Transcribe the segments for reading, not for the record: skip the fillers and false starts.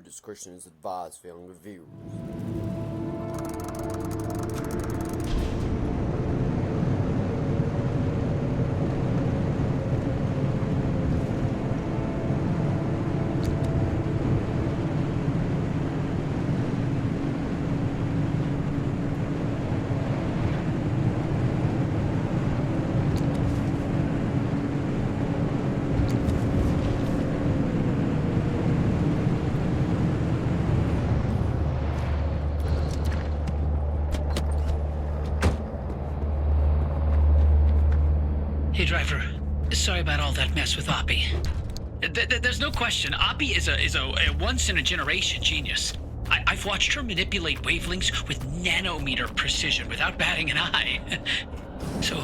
discretion is advised for younger viewers. Hey, driver. Sorry about all that mess with Oppie. There's no question. Oppie is a once-in-a-generation genius. I've watched her manipulate wavelengths with nanometer precision without batting an eye. So,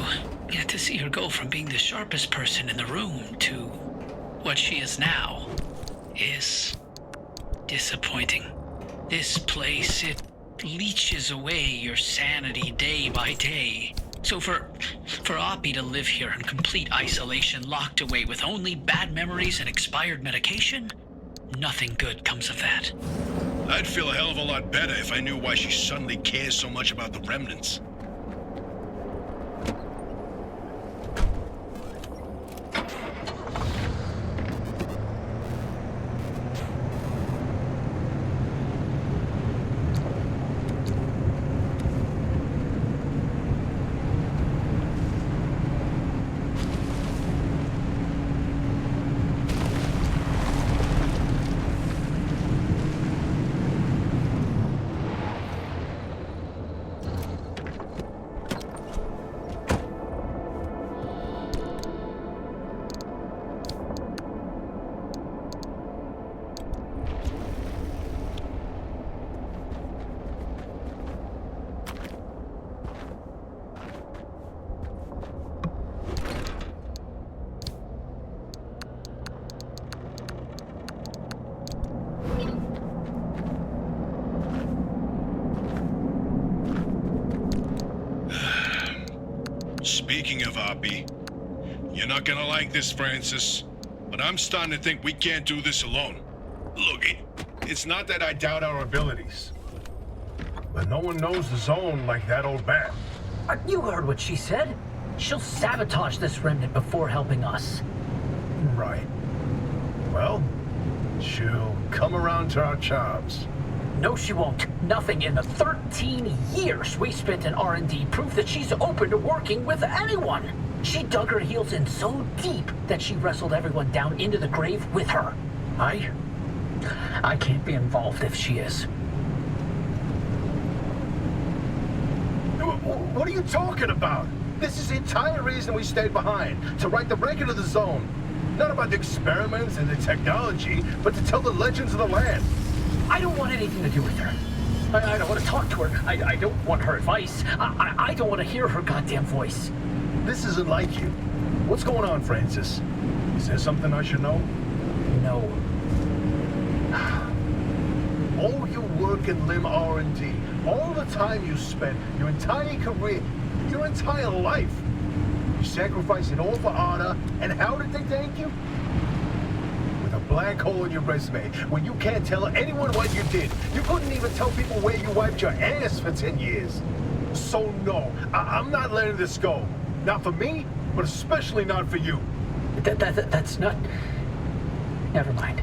yeah, to see her go from being the sharpest person in the room to what she is now is disappointing. This place, it leeches away your sanity day by day. So for Oppie to live here in complete isolation, locked away with only bad memories and expired medication, nothing good comes of that. I'd feel a hell of a lot better if I knew why she suddenly cares so much about the remnants. Speaking of Oppie, you're not gonna like this, Francis, but I'm starting to think we can't do this alone. Look, it's not that I doubt our abilities, but no one knows the zone like that old bat. You heard what she said. She'll sabotage this remnant before helping us. Right. Well, she'll come around to our charms. No, she won't. Nothing in the 13 years we spent in R&D prove that she's open to working with anyone. She dug her heels in so deep that she wrestled everyone down into the grave with her. I can't be involved if she is. What are you talking about? This is the entire reason we stayed behind, to write the record of the zone. Not about the experiments and the technology, but to tell the legends of the land. I don't want anything to do with her. I don't want to talk to her. I don't want her advice. I don't want to hear her goddamn voice. This isn't like you. What's going on, Francis? Is there something I should know? No. All your work in Lim R&D, all the time you spent, your entire career, your entire life. You sacrificed it all for honor, and how did they thank you? With a black hole in your resume, where you can't tell anyone what you did. You couldn't even tell people where you wiped your ass for 10 years. So no, I'm not letting this go. Not for me, but especially not for you. That's not... Never mind.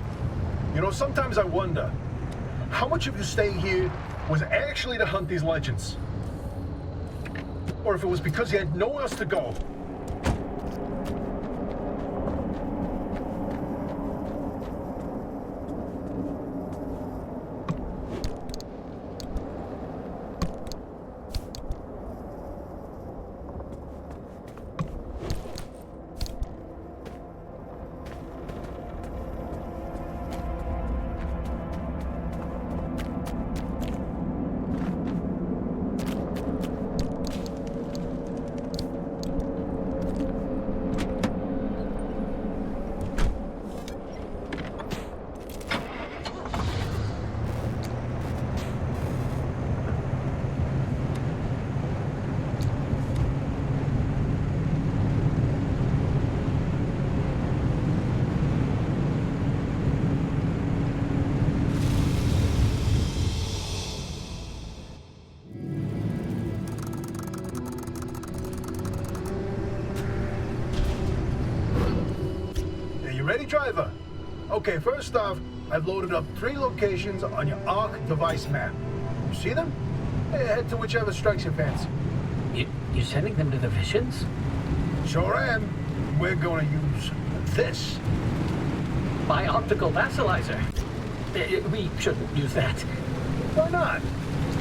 You know, sometimes I wonder, how much of you staying here was actually to hunt these legends? Or if it was because you had nowhere else to go. ready, driver? Okay, first off, I've loaded up 3 locations on your ARC device map. You see them? Head to whichever strikes your fancy. You're sending them to the Visions? Sure am. We're going to use this. My optical vassalizer. We shouldn't use that. Why not?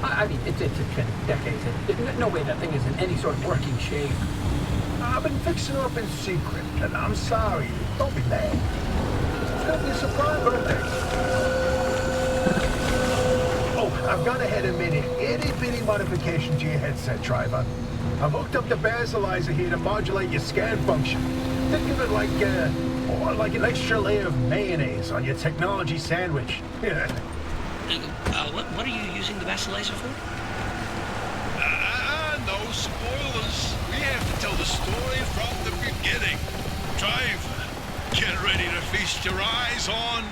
I mean, it's been decades. No way that thing is in any sort of working shape. I've been fixing her up in secret, and I'm sorry. Don't be mad. It's gonna be a surprise birthday. Oh, I've gone ahead and made an itty-bitty modification to your headset, driver. I've hooked up the basalizer here to modulate your scan function. Think of it like an extra layer of mayonnaise on your technology sandwich. What are you using the vassalizer for? No spoilers. We have to tell the story from the beginning. Driver, get ready to feast your eyes on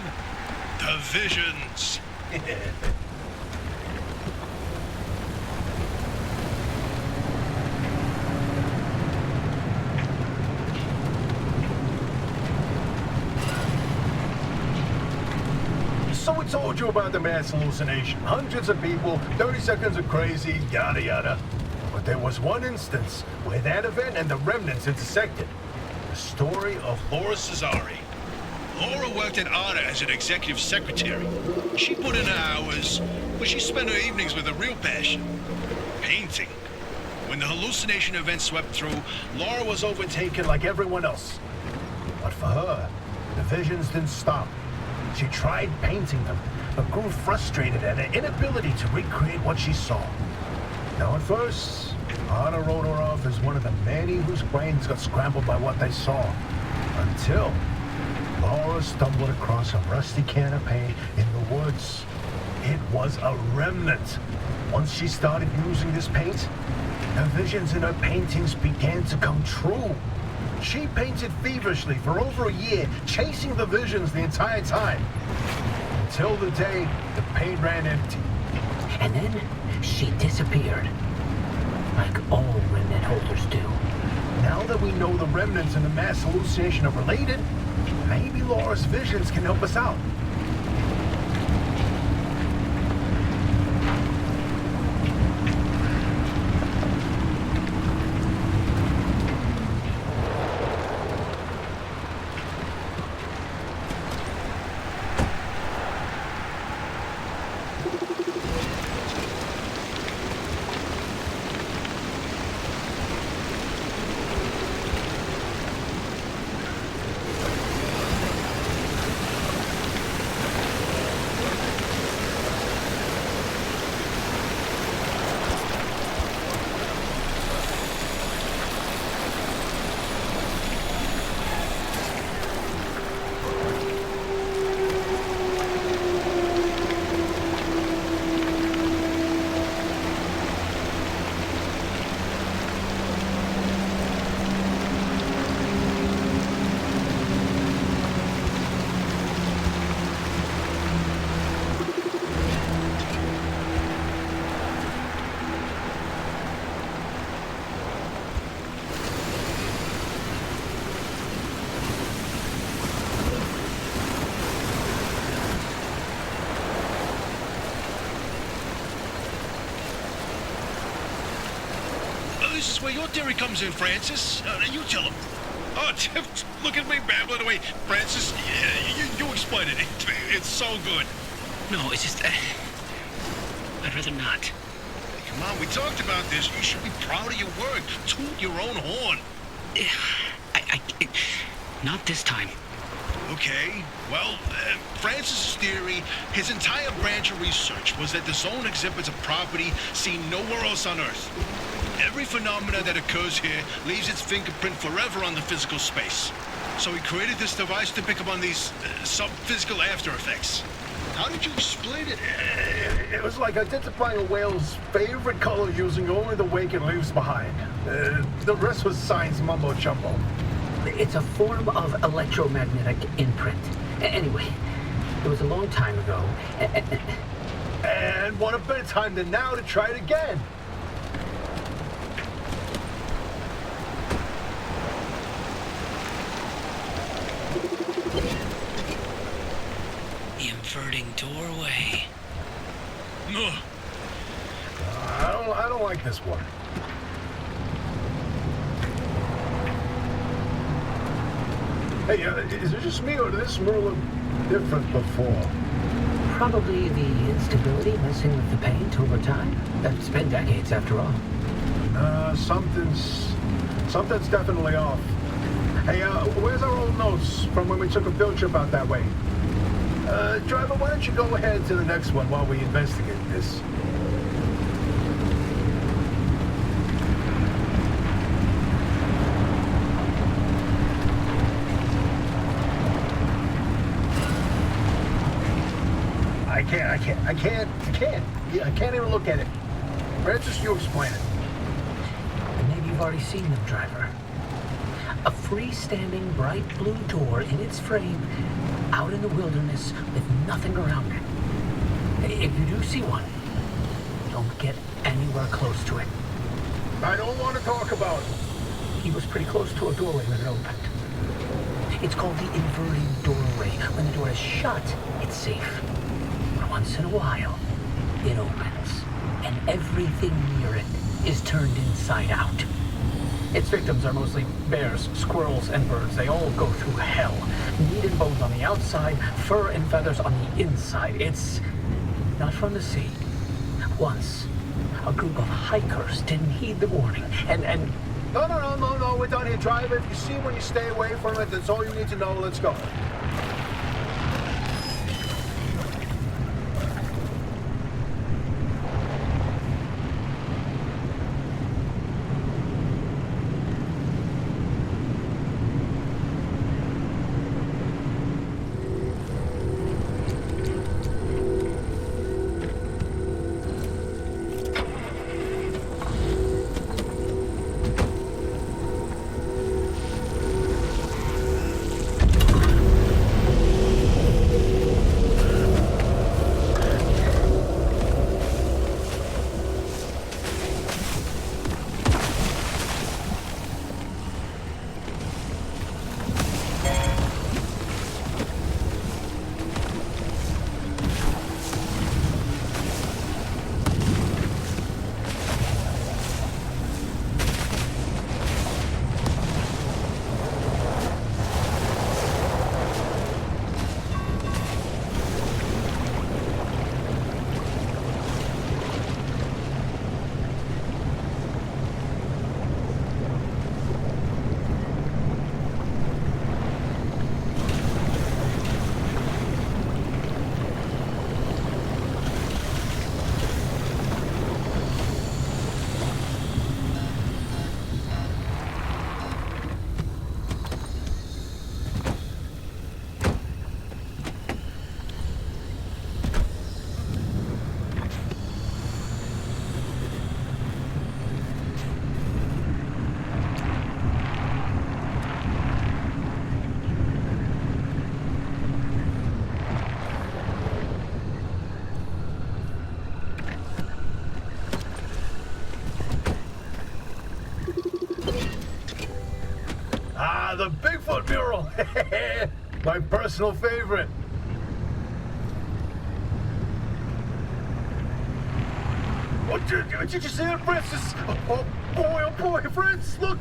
the Visions. So we told you about the mass hallucination. Hundreds of people, 30 seconds of crazy, yada yada. But there was one instance where that event and the remnants intersected. The story of Laura Cesari. Laura worked at ARDA as an executive secretary. She put in her hours, but she spent her evenings with a real passion. Painting. When the hallucination event swept through, Laura was overtaken like everyone else. But for her, the visions didn't stop. She tried painting them, but grew frustrated at her inability to recreate what she saw. Now at first, Anna wrote her off as one of the many whose brains got scrambled by what they saw. Until Laura stumbled across a rusty can of paint in the woods. It was a remnant. Once she started using this paint, the visions in her paintings began to come true. She painted feverishly for over a year, chasing the visions the entire time. Until the day the paint ran empty. And then she disappeared. Like all remnant holders do. Now that we know the remnants and the mass hallucination are related, maybe Laura's visions can help us out. This is where your theory comes in, Francis. You tell him. Oh, look at me babbling away. Francis, you explain it. It's so good. No, it's just... I'd rather not. Come on, we talked about this. You should be proud of your work. Toot your own horn. Not this time. Okay, well, Francis's theory, his entire branch of research was that the zone exhibits a property seen nowhere else on Earth. Every phenomena that occurs here leaves its fingerprint forever on the physical space. So he created this device to pick up on these sub-physical after effects. How did you explain it? It was like identifying a whale's favorite color using only the wake it leaves behind. The rest was science mumbo-jumbo. It's a form of electromagnetic imprint. Anyway, it was a long time ago. And what a better time than now to try it again. inverting doorway. Ugh. I don't like this one. Hey, is it just me or did this mirror look different before? Probably the instability messing with the paint over time. It's been decades after all. Something's definitely off. Hey, where's our old notes from when we took a field trip out that way? Driver, why don't you go ahead to the next one while we investigate this? I can't. Yeah, I can't even look at it. Francis, you explain it. Maybe you've already seen them, driver. A freestanding bright blue door in its frame, out in the wilderness with nothing around it. If you do see one, don't get anywhere close to it. I don't want to talk about it. He was pretty close to a doorway when it opened. It's called the inverting doorway. When the door is shut, it's safe. But once in a while, it opens, and everything near it is turned inside out. Its victims are mostly bears, squirrels, and birds. They all go through hell. Meat and bones on the outside, fur and feathers on the inside. It's not fun to see. Once, a group of hikers didn't heed the warning, and No, we're done here, driver. If you see one, you stay away from it. That's all you need to know. Let's go. The Bigfoot mural. My personal favorite. Did you see that, Francis? Oh boy, Francis, look.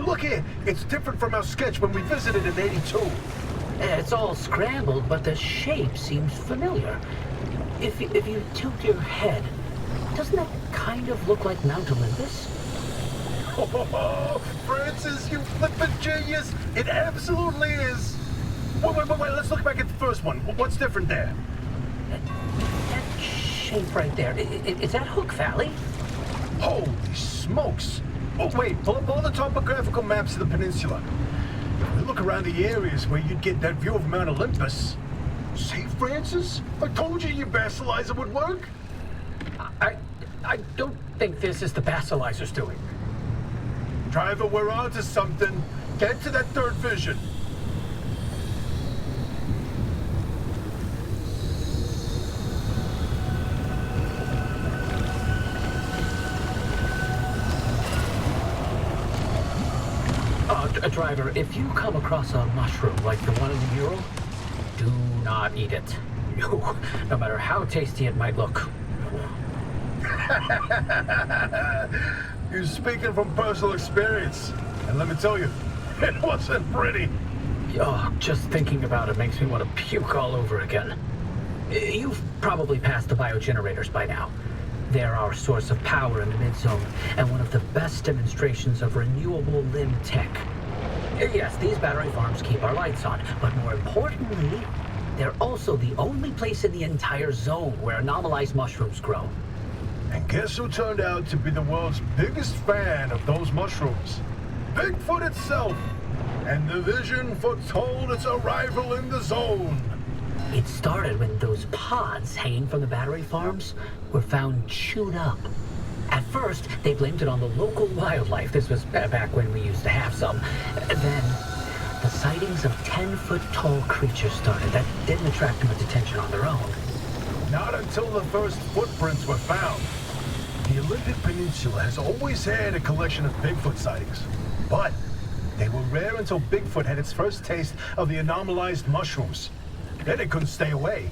Look here. It's different from our sketch when we visited in '82. it's all scrambled, but the shape seems familiar. If you tilt your head, doesn't that kind of look like Mount Olympus? Oh, Francis, you flippin' genius! It absolutely is! Wait, let's look back at the first one. What's different there? That shape right there, is that Hook Valley? Holy smokes! Oh, wait, pull up all the topographical maps of the peninsula. If we look around the areas where you'd get that view of Mount Olympus. See, Francis? I told you your basilizer would work. I don't think this is the basilizer's doing. Driver, we're on to something. Get to that third vision. Driver, if you come across a mushroom like the one in the mural, Do not eat it. No matter how tasty it might look. You're speaking from personal experience. And let me tell you, it wasn't pretty. Oh, just thinking about it makes me want to puke all over again. You've probably passed the biogenerators by now. They're our source of power in the mid-zone, and one of the best demonstrations of renewable limb tech. Yes, these battery farms keep our lights on, but more importantly, they're also the only place in the entire zone where anomalized mushrooms grow. And guess who turned out to be the world's biggest fan of those mushrooms? Bigfoot itself. And the vision foretold its arrival in the zone. It started when those pods hanging from the battery farms were found chewed up. At first, they blamed it on the local wildlife. This was back when we used to have some. Then, the sightings of 10-foot-tall creatures started that didn't attract much attention on their own. Not until the first footprints were found. The Olympic Peninsula has always had a collection of Bigfoot sightings, but they were rare until Bigfoot had its first taste of the anomalized mushrooms. Then it couldn't stay away.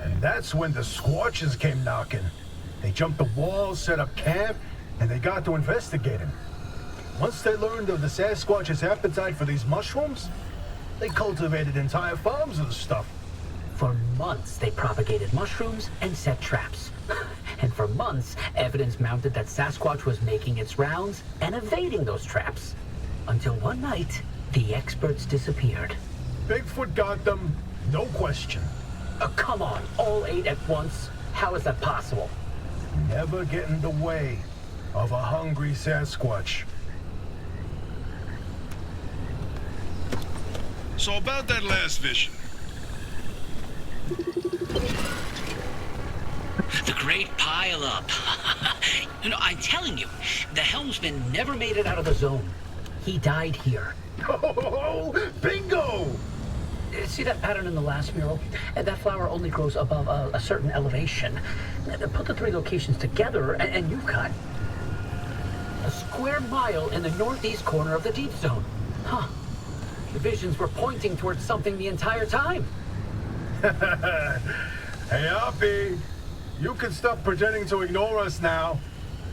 And that's when the Squatches came knocking. They jumped the walls, set up camp, and they got to investigating. Once they learned of the Sasquatch's appetite for these mushrooms, they cultivated entire farms of the stuff. For months, they propagated mushrooms and set traps. And for months, evidence mounted that Sasquatch was making its rounds and evading those traps. Until one night, the experts disappeared. Bigfoot got them, no question. Come on, all 8 at once? How is that possible? Never get in the way of a hungry Sasquatch. So about that last vision. The great pile-up. I'm telling you, the helmsman Never made it out of the zone. He died here. Oh, bingo! See that pattern in the last mural? That flower only grows above a certain elevation. Put the 3 locations together and you've got a square mile in the northeast corner of the deep zone. Huh. The visions were pointing towards something the entire time. Hey, Oppie, you can stop pretending to ignore us now.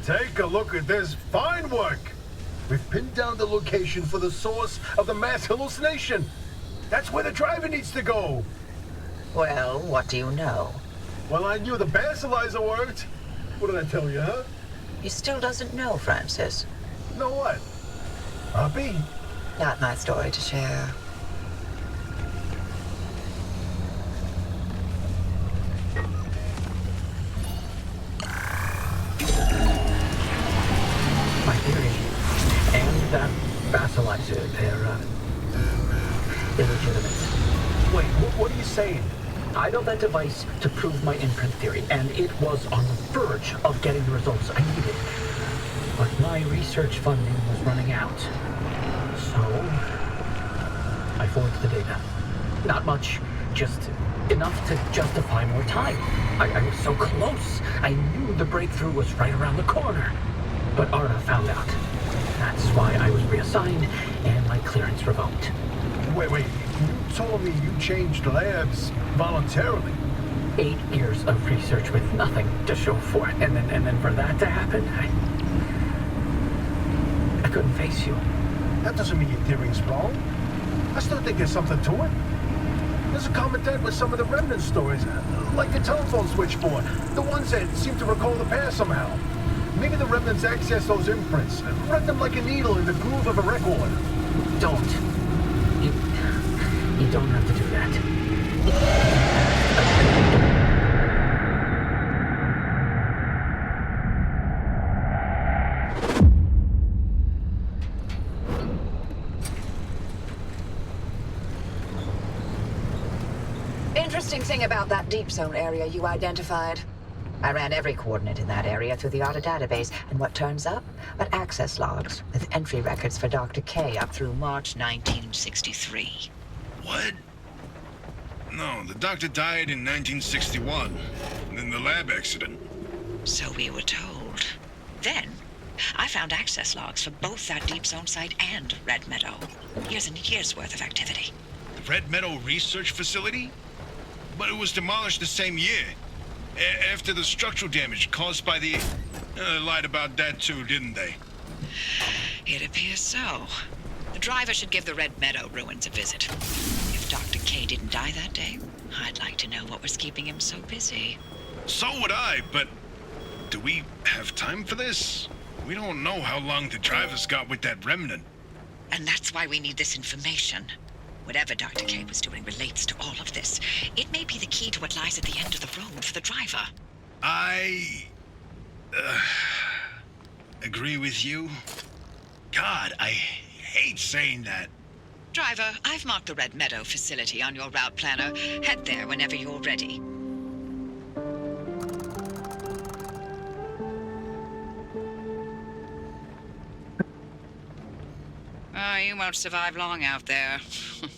Take a look at this fine work. We've pinned down the location for the source of the mass hallucination. That's where the driver needs to go. Well, what do you know? Well, I knew the basilizer worked. What did I tell you, huh? He still doesn't know, Francis. Know what? Oppie? Not my story to share. My theory and that basilizer, they're illegitimate. Wait, what are you saying? I built that device to prove my imprint theory, and it was on the verge of getting the results I needed. But my research funding was running out. So, I forged the data. Not much, just enough to justify more time. I was so close. I knew the breakthrough was right around the corner. But Arda found out. That's why I was reassigned and my clearance revoked. Wait, you told me you changed labs voluntarily. 8 years of research with nothing to show for it, and then for that to happen, I couldn't face you. That doesn't mean your theory's wrong. I still think there's something to it. There's a common thread with some of the remnant stories, like the telephone switchboard, the ones that seem to recall the past somehow. Maybe the remnants access those imprints, read them like a needle in the groove of a record. Don't. You don't have to do that. Interesting thing about that deep zone area you identified. I ran every coordinate in that area through the ARDA database, and what turns up? But access logs with entry records for Dr. K up through March 1963. What? No, the doctor died in 1961, in the lab accident. So we were told. Then, I found access logs for both that deep zone site and Red Meadow. Years and years worth of activity. Red Meadow Research Facility? But it was demolished the same year. After the structural damage caused by the... lied about that too, didn't they? It appears so. The driver should give the Red Meadow ruins a visit. If Dr. K didn't die that day, I'd like to know what was keeping him so busy. So would I, but... do we have time for this? We don't know how long the driver's got with that remnant. And that's why we need this information. Whatever Dr. K was doing relates to all of this. It may be the key to what lies at the end of the road for the driver. I... agree with you. God, I hate saying that. Driver, I've marked the Red Meadow facility on your route planner. Head there whenever you're ready. You won't survive long out there.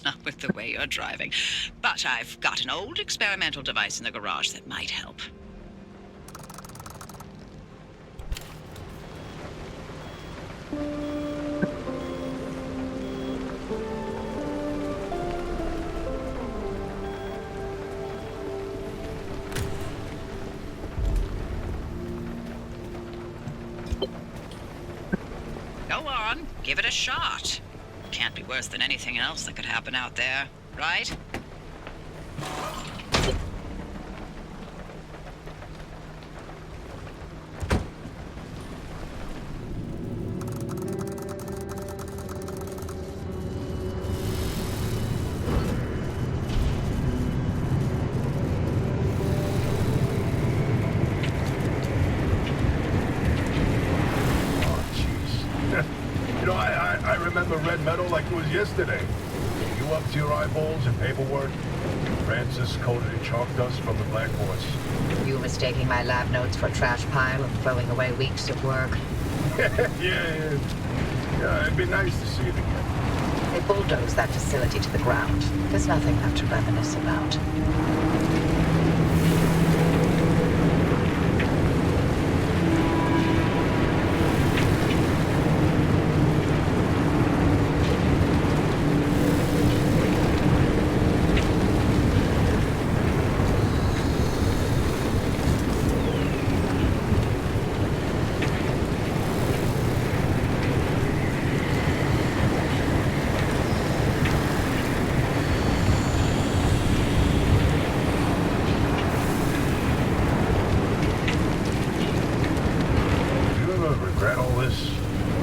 Not with the way you're driving. But I've got an old experimental device in the garage that might help. Go on, give it a shot. Can't be worse than anything else that could happen out there, right? I remember Red Meadow like it was yesterday. You up to your eyeballs in paperwork? Francis coated in chalk dust from the blackboards. You mistaking my lab notes for a trash pile and throwing away weeks of work? Yeah, it'd be nice to see it again. They bulldozed that facility to the ground. There's nothing left to reminisce about.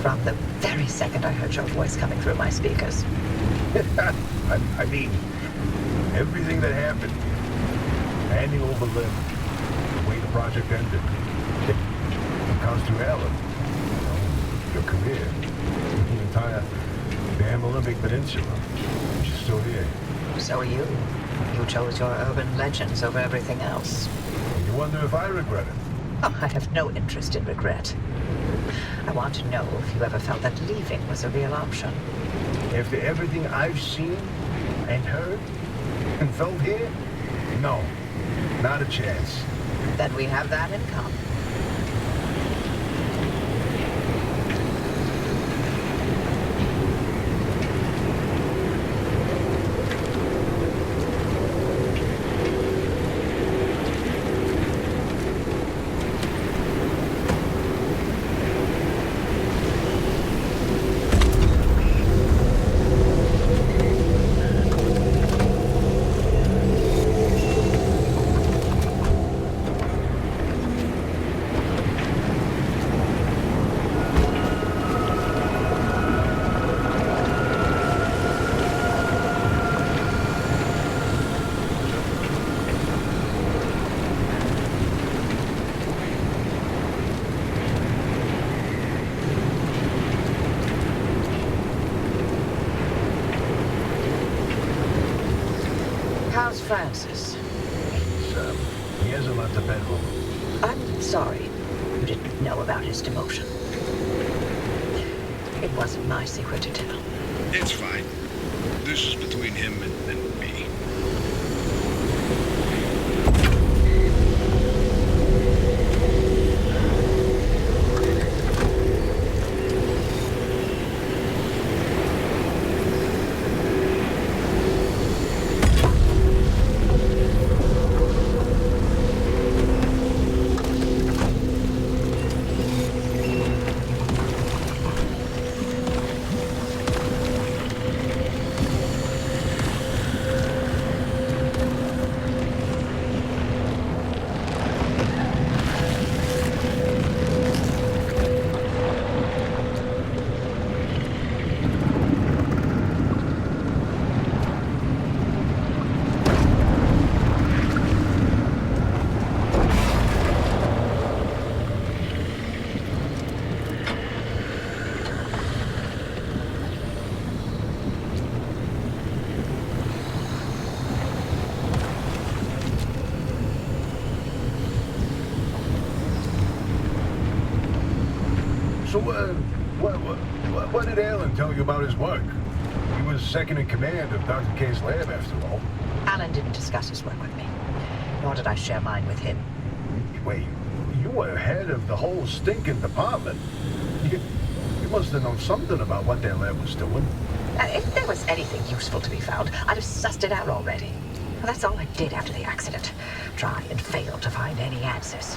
From the very second I heard your voice coming through my speakers. I mean, everything that happened, handing over Lim, the way the project ended, it comes to Alan, your career, the entire damn Olympic Peninsula. She's still here. So are you. You chose your urban legends over everything else. And you wonder if I regret it? Oh, I have no interest in regret. I want to know if you ever felt that leaving was a real option. After everything I've seen and heard and felt here, no, not a chance. Then we have that in common. How's Francis? He hasn't left the bedroom. I'm sorry you didn't know about his demotion. It wasn't my secret to tell. It's fine. This is between him and me. what did Alan tell you about his work? He was second in command of Dr. K's lab, after all. Alan didn't discuss his work with me, nor did I share mine with him. Wait, you were head of the whole stinking department. You must have known something about what their lab was doing. If there was anything useful to be found, I'd have sussed it out already. Well, that's all I did after the accident. Try and fail to find any answers.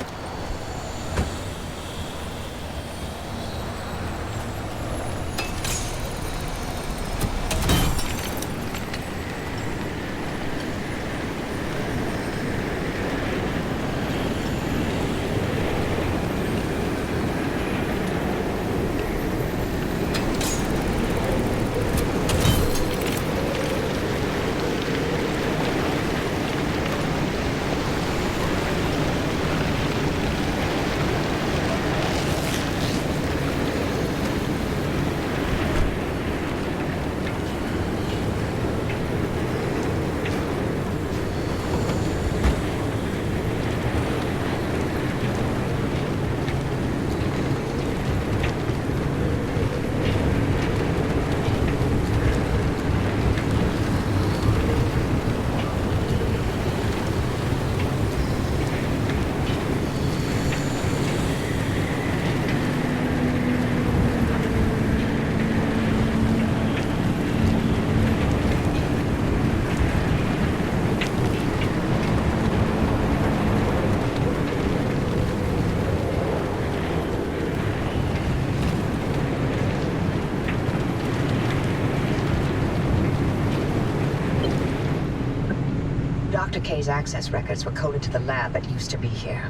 Dr. K's access records were coded to the lab that used to be here.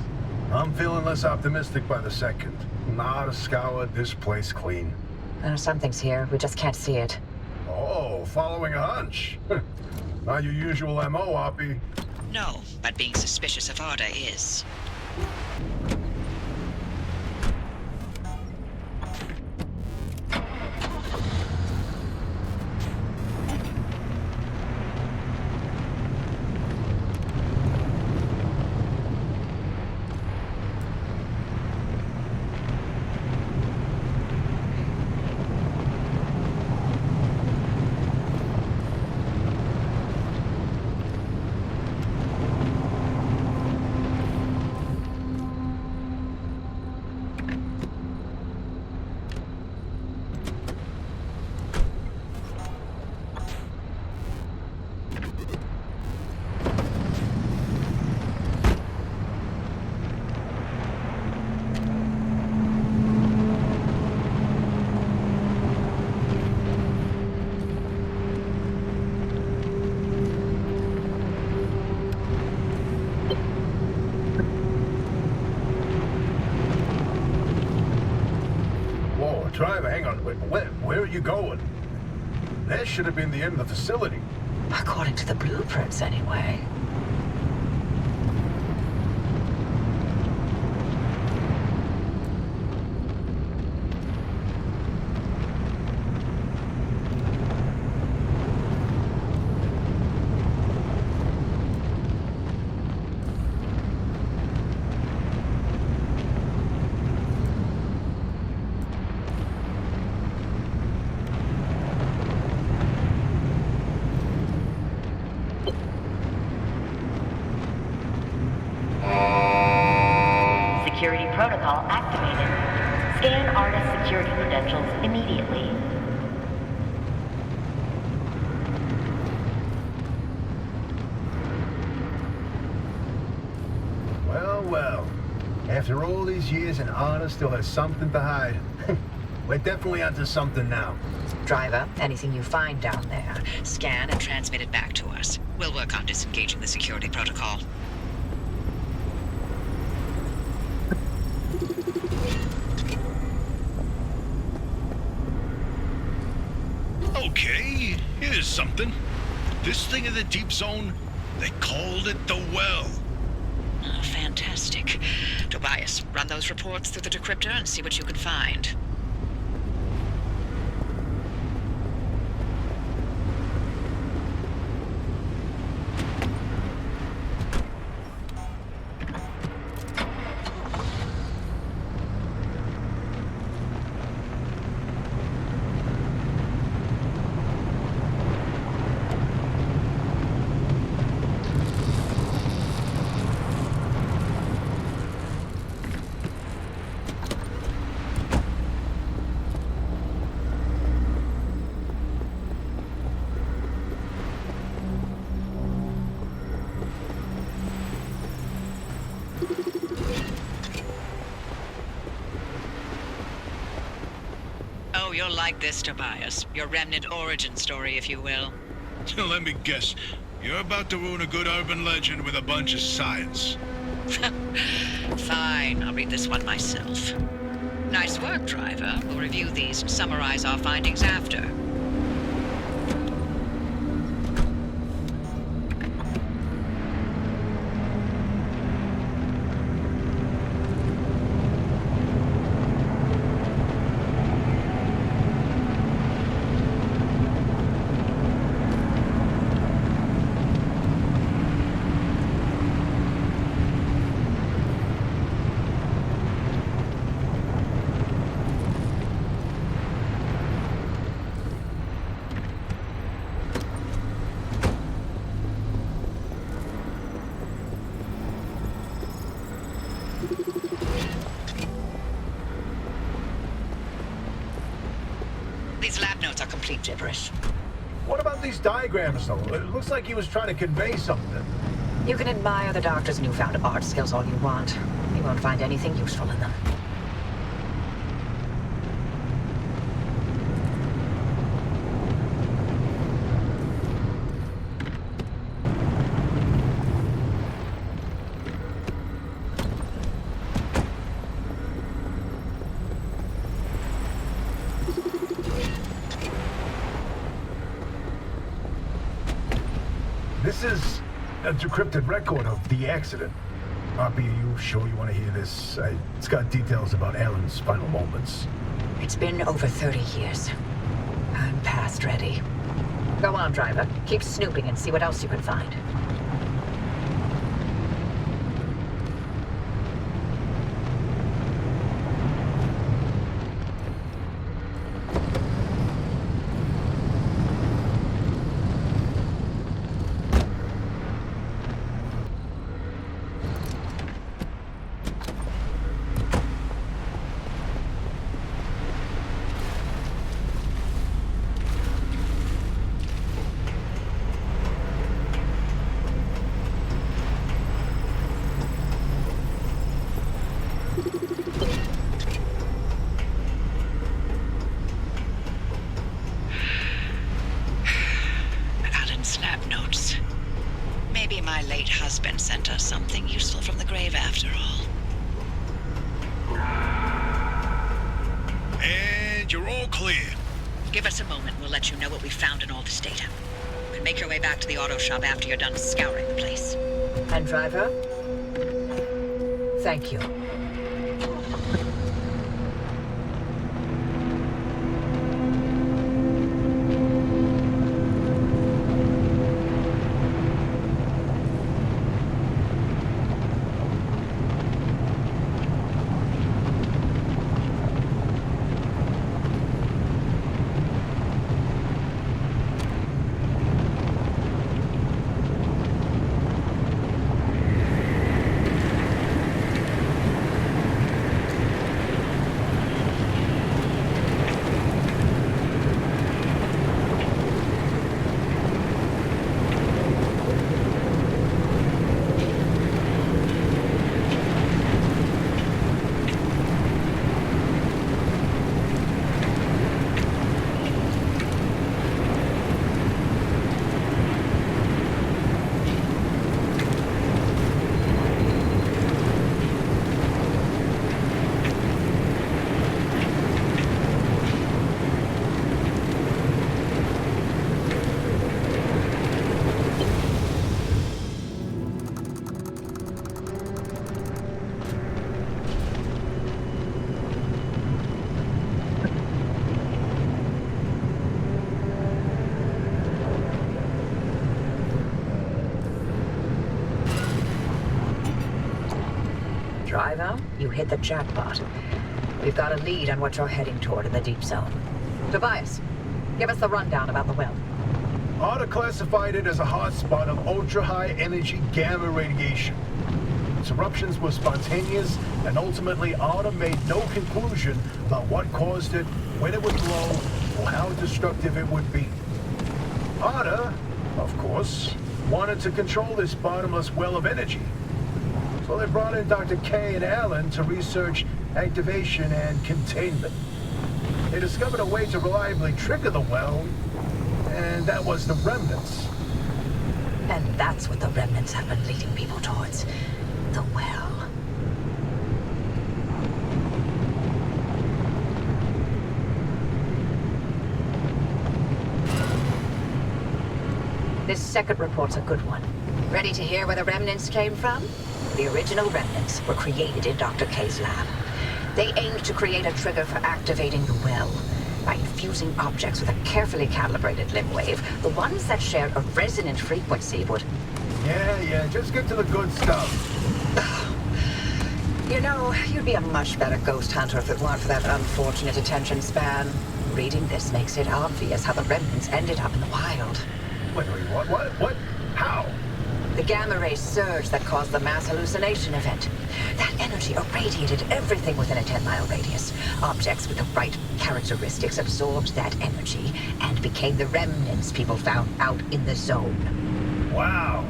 I'm feeling less optimistic by the second. Not a scoured this place clean. Something's here. We just can't see it. Oh, following a hunch. Not your usual MO, Oppie. No, but being suspicious of Arda is. Driver, hang on. Where are you going? That should have been the end of the facility. According to the blueprints, anyway. Security protocol activated. Scan Arda's security credentials immediately. Well. After all these years and Arda still has something to hide. We're definitely onto something now. Driver, anything you find down there, scan and transmit it back to us. We'll work on disengaging the security protocol. Okay, here's something. This thing in the deep zone, they called it the Well. Oh, fantastic. Tobias, run those reports through the decryptor and see what you can find. you'll like this, Tobias. Your remnant origin story, if you will. Let me guess. You're about to ruin a good urban legend with a bunch of science. Fine, I'll read this one myself. Nice work, Driver. We'll review these and summarize our findings after. These lab notes are complete gibberish. What about these diagrams, though? It looks like he was trying to convey something. You can admire the doctor's newfound art skills all you want. You won't find anything useful in them. This is a decrypted record of the accident. Poppy, are you sure you want to hear this? It's got details about Alan's final moments. It's been over 30 years. I'm past ready. Go on, Driver. Keep snooping and see what else you can find. My late husband sent us something useful from the grave after all. And you're all clear. Give us a moment, we'll let you know what we found in all this data. You can make your way back to the auto shop after you're done scouring the place. And Driver, thank you. Driver, you hit the jackpot. We've got a lead on what you're heading toward in the deep zone. Tobias, give us the rundown about the well. ARDA classified it as a hotspot of ultra-high energy gamma radiation. Its eruptions were spontaneous, and ultimately ARDA made no conclusion about what caused it, when it would blow, or how destructive it would be. ARDA, of course, wanted to control this bottomless well of energy. So they brought in Dr. K and Alan to research activation and containment. They discovered a way to reliably trigger the well, and that was the remnants. And that's what the remnants have been leading people towards. The well. This second report's a good one. Ready to hear where the remnants came from? The original remnants were created in Dr. K's lab. They aimed to create a trigger for activating the well. By infusing objects with a carefully calibrated limb wave, the ones that shared a resonant frequency would... Yeah, just get to the good stuff. You know, you'd be a much better ghost hunter if it weren't for that unfortunate attention span. Reading this makes it obvious how the remnants ended up in the wild. Wait, what? How? The gamma ray surge that caused the mass hallucination event. That energy irradiated everything within a 10-mile radius. Objects with the right characteristics absorbed that energy and became the remnants people found out in the zone. Wow.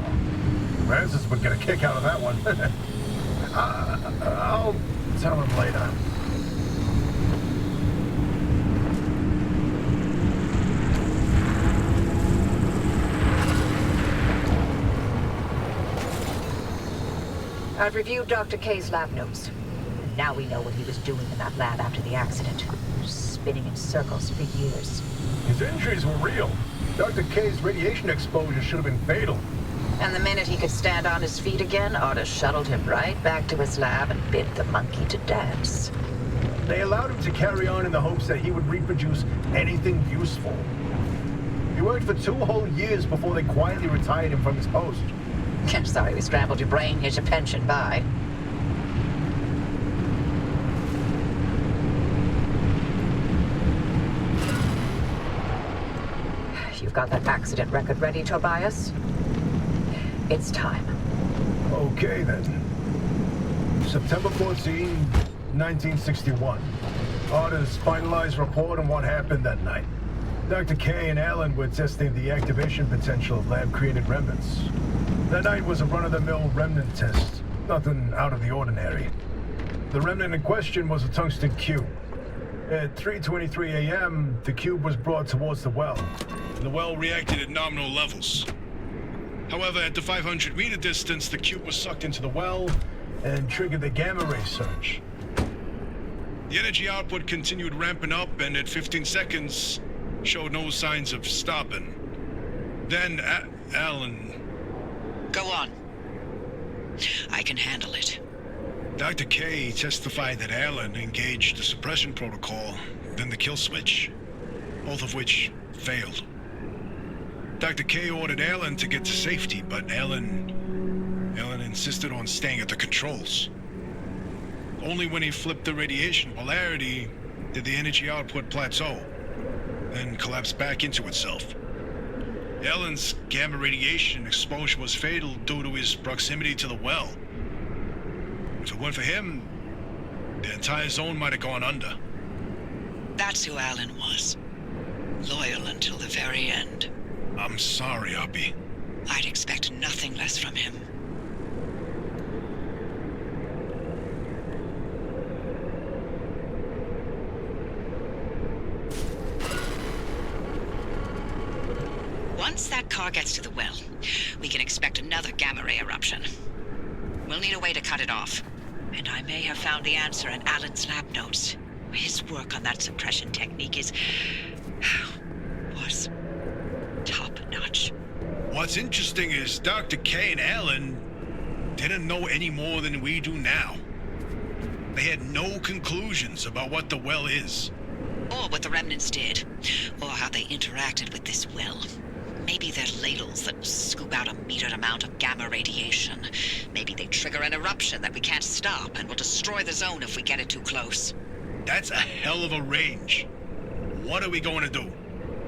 Francis would get a kick out of that one. I'll tell him later. I've reviewed Dr. K's lab notes. And now we know what he was doing in that lab after the accident. Spinning in circles for years. His injuries were real. Dr. K's radiation exposure should have been fatal. And the minute he could stand on his feet again, Arda shuttled him right back to his lab and bid the monkey to dance. They allowed him to carry on in the hopes that he would reproduce anything useful. He worked for 2 whole years before they quietly retired him from his post. Sorry we scrambled your brain. Here's your pension. Bye. You've got that accident record ready, Tobias? It's time. Okay, then. September 14, 1961. Arda's finalized report on what happened that night. Dr. K and Alan were testing the activation potential of lab-created remnants. That night was a run-of-the-mill remnant test. Nothing out of the ordinary. The remnant in question was a tungsten cube. At 3:23 a.m., the cube was brought towards the well. The well reacted at nominal levels. However, at the 500-meter distance, the cube was sucked into the well and triggered the gamma ray surge. The energy output continued ramping up, and at 15 seconds, showed no signs of stopping. Then, Alan... Go on. I can handle it. Dr. K testified that Alan engaged the suppression protocol, then the kill switch, both of which failed. Dr. K ordered Alan to get to safety, but Alan insisted on staying at the controls. Only when he flipped the radiation polarity did the energy output plateau, then collapse back into itself. Alan's gamma radiation exposure was fatal due to his proximity to the well. If it weren't for him, the entire zone might have gone under. That's who Alan was. Loyal until the very end. I'm sorry, Oppie. I'd expect nothing less from him. Once that car gets to the well, we can expect another gamma ray eruption. We'll need a way to cut it off. And I may have found the answer in Alan's lab notes. His work on that suppression technique was top-notch. What's interesting is Dr. K and Alan didn't know any more than we do now. They had no conclusions about what the well is. Or what the remnants did. Or how they interacted with this well. Maybe they're ladles that scoop out a metered amount of gamma radiation. Maybe they trigger an eruption that we can't stop and will destroy the zone if we get it too close. That's a hell of a range. What are we going to do?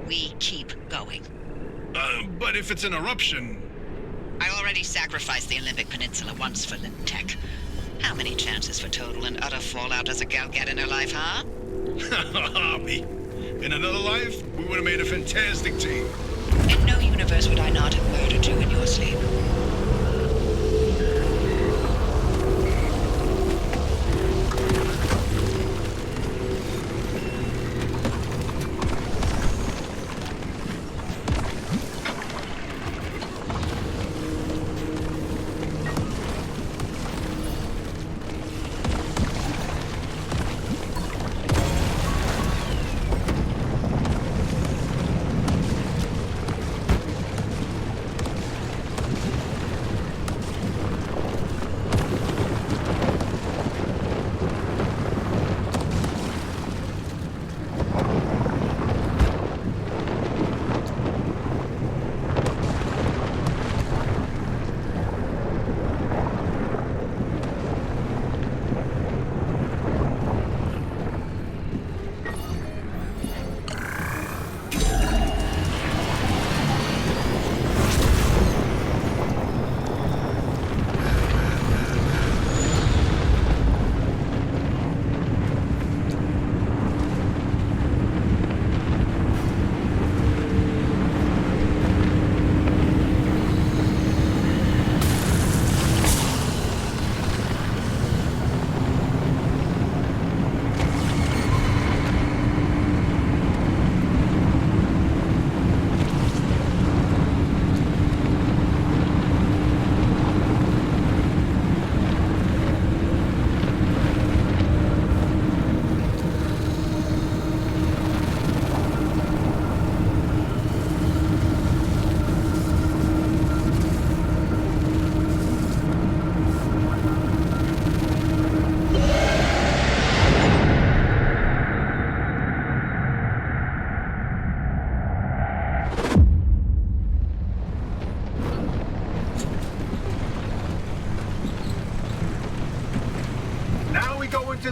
We keep going. But if it's an eruption... I already sacrificed the Olympic Peninsula once for Limb Tech. How many chances for total and utter fallout does a gal get in her life, huh? Oppie, in another life, we would have made a fantastic team. In no universe would I not have murdered you in your sleep.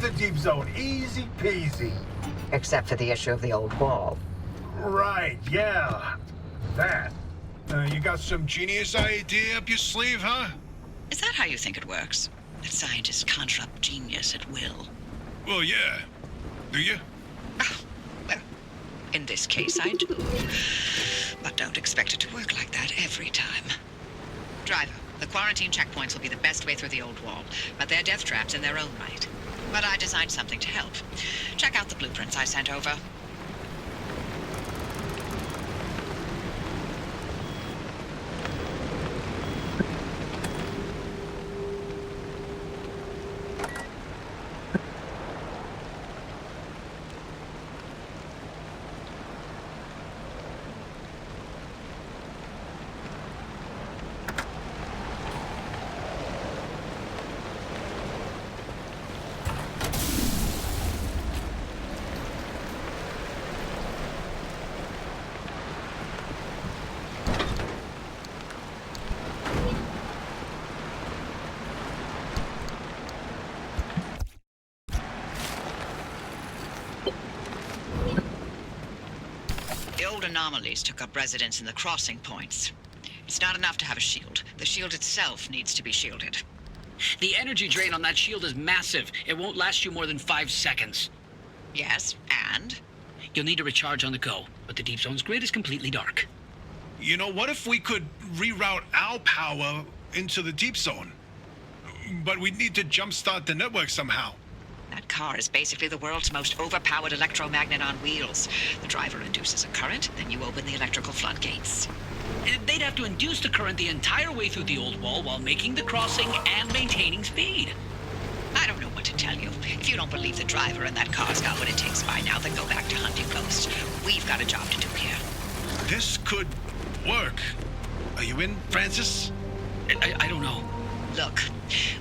the deep zone. Easy peasy. Except for the issue of the old wall. Right, yeah. That. You got some genius idea up your sleeve, huh? Is that how you think it works? That scientists construct genius at will? Well, yeah. Do you? Oh, well, in this case I do. But don't expect it to work like that every time. Driver, the quarantine checkpoints will be the best way through the old wall, but they're death traps in their own right. But I designed something to help. Check out the blueprints I sent over. The old anomalies took up residence in the crossing points. It's not enough to have a shield. The shield itself needs to be shielded. The energy drain on that shield is massive. It won't last you more than 5 seconds. Yes, and? You'll need to recharge on the go, but the deep zone's grid is completely dark. You know, what if we could reroute our power into the deep zone? But we'd need to jumpstart the network somehow. That car is basically the world's most overpowered electromagnet on wheels. The driver induces a current, then you open the electrical floodgates. They'd have to induce the current the entire way through the old wall while making the crossing and maintaining speed. I don't know what to tell you. If you don't believe the driver and that car's got what it takes by now, then go back to hunting ghosts. We've got a job to do here. This could work. Are you in, Francis? I don't know. Look,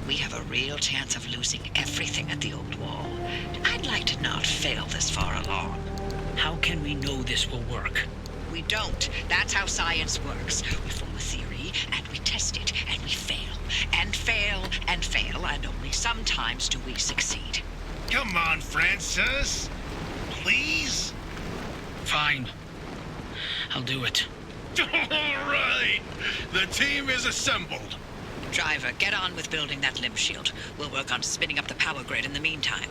we have a real chance of losing everything at the old wall. I'd like to not fail this far along. How can we know this will work? We don't. That's how science works. We form a theory, and we test it, and we fail. And fail, and fail, and only sometimes do we succeed. Come on, Francis. Please? Fine. I'll do it. All right. The team is assembled. Driver, get on with building that limb shield. We'll work on spinning up the power grid in the meantime.